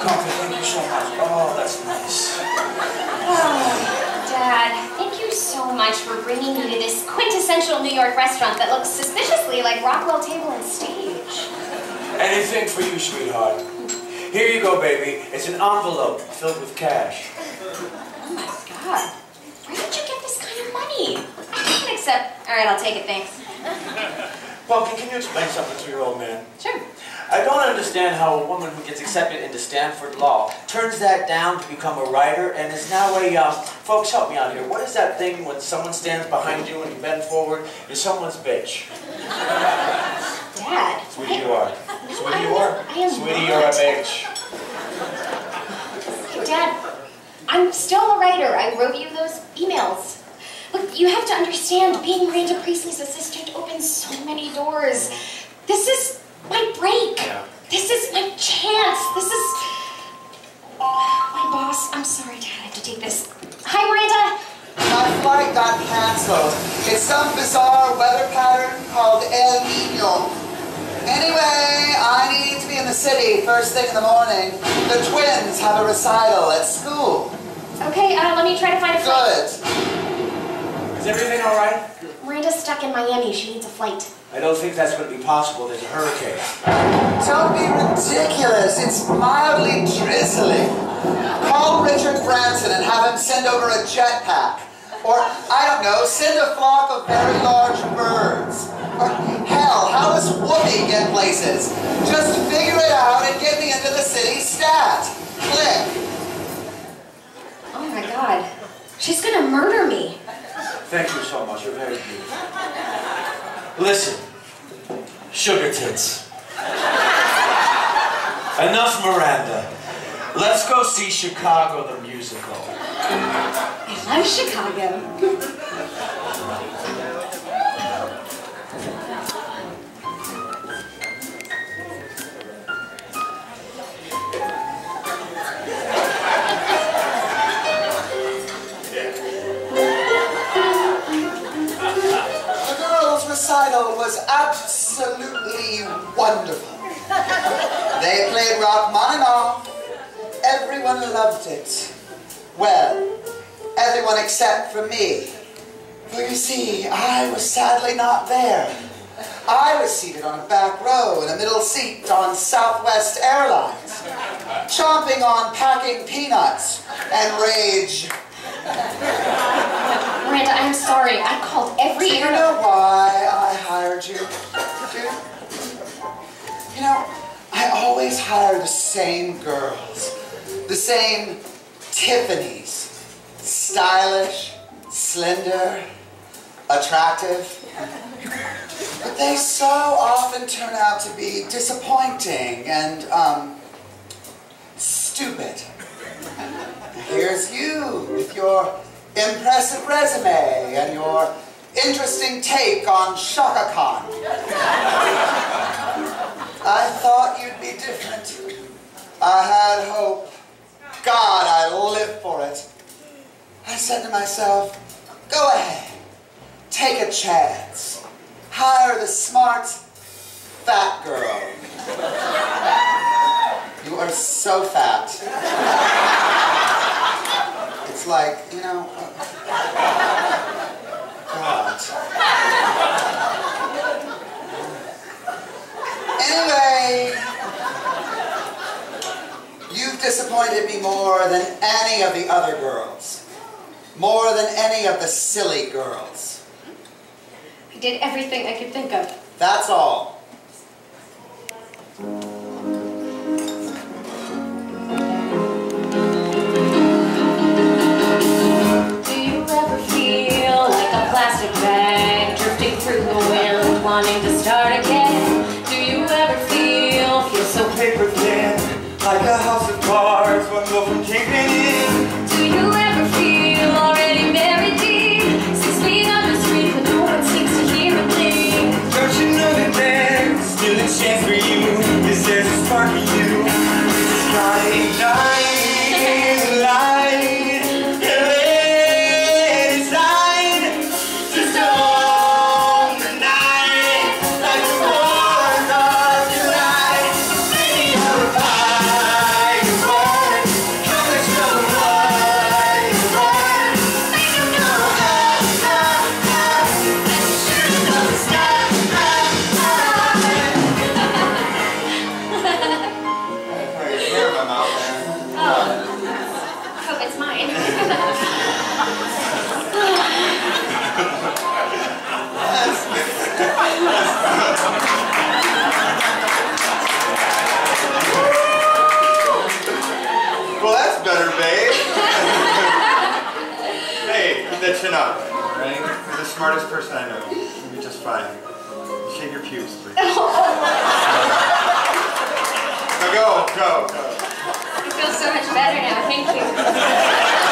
Thank you so much. Oh, that's nice. Oh, Dad, thank you so much for bringing me to this quintessential New York restaurant that looks suspiciously like Rockwell table and stage. Anything for you, sweetheart. Here you go, baby. It's an envelope filled with cash. Oh my God. Where did you get this kind of money? I can't accept. All right, I'll take it, thanks. Pumpkin, can you explain something to your old man? Sure. I don't understand how a woman who gets accepted into Stanford Law turns that down to become a writer and is now a, folks help me out here. What is that thing when someone stands behind you and you bend forward? You're someone's bitch. Dad. Sweetie, you are. No, Sweetie, you are. I am Sweetie, not. you're a bitch. Dad, I'm still a writer. I wrote you those emails. Look, you have to understand, being Miranda Priestley's assistant opens so many doors. This is my break. Yeah. This is my chance. This is... my boss. I'm sorry, Dad. I have to take this. Hi, Miranda. My flight got canceled. It's some bizarre weather pattern called El Nino. Anyway, I need to be in the city first thing in the morning. The twins have a recital at school. Okay, let me try to find a flight. Good. Is everything all right? Miranda's stuck in Miami. She needs a flight. I don't think that's going to be possible. There's a hurricane. Don't be ridiculous. It's mildly drizzling. Call Richard Branson and have him send over a jetpack. Or, I don't know, send a flock of very large birds. Or, hell, how does Whoopi get places? Just figure it out and get me into the city stat. Click. Oh my God. She's gonna murder me. Thank you so much. You're very beautiful. Listen, sugar tits. Enough Miranda. Let's go see Chicago the musical. I love Chicago. The girls' recital was absolutely wonderful. They played Rachmaninoff. Everyone loved it. Well, everyone except for me. For you see, I was sadly not there. I was seated on a back row in a middle seat on Southwest Airlines, chomping on packing peanuts and rage. Miranda, I'm sorry. I called every Do you know why I hired you? You know, I always hire the same girls. The same Tiffany's. Stylish, slender, attractive. But they so often turn out to be disappointing and, stupid. Here's you with your impressive resume and your interesting take on Shaka Khan. I thought you'd be different. I had hope. God, I live for it. I said to myself, go ahead, take a chance. Hire the smart, fat girl. You are so fat. It's like, you know, God. Anyway, you've disappointed me more than any of the other girls. More than any of the silly girls. I did everything I could think of. That's all. Do you ever feel like a plastic bag drifting through the wind, wanting to start again? Do you ever feel So paper thin, like a house of cards, one go from kicking in. Do you ever feel already buried deep, 6 feet under street, but no one seems to hear a thing? Don't you know that there's still a chance for you? Cause there's a spark in you. It's gotta ignite the light. Just on the night, like the 4th of July. listen up, all right? You're the smartest person I know. You'll be just fine. Shave your pubes, please. Now go. I feel so much better now, thank you.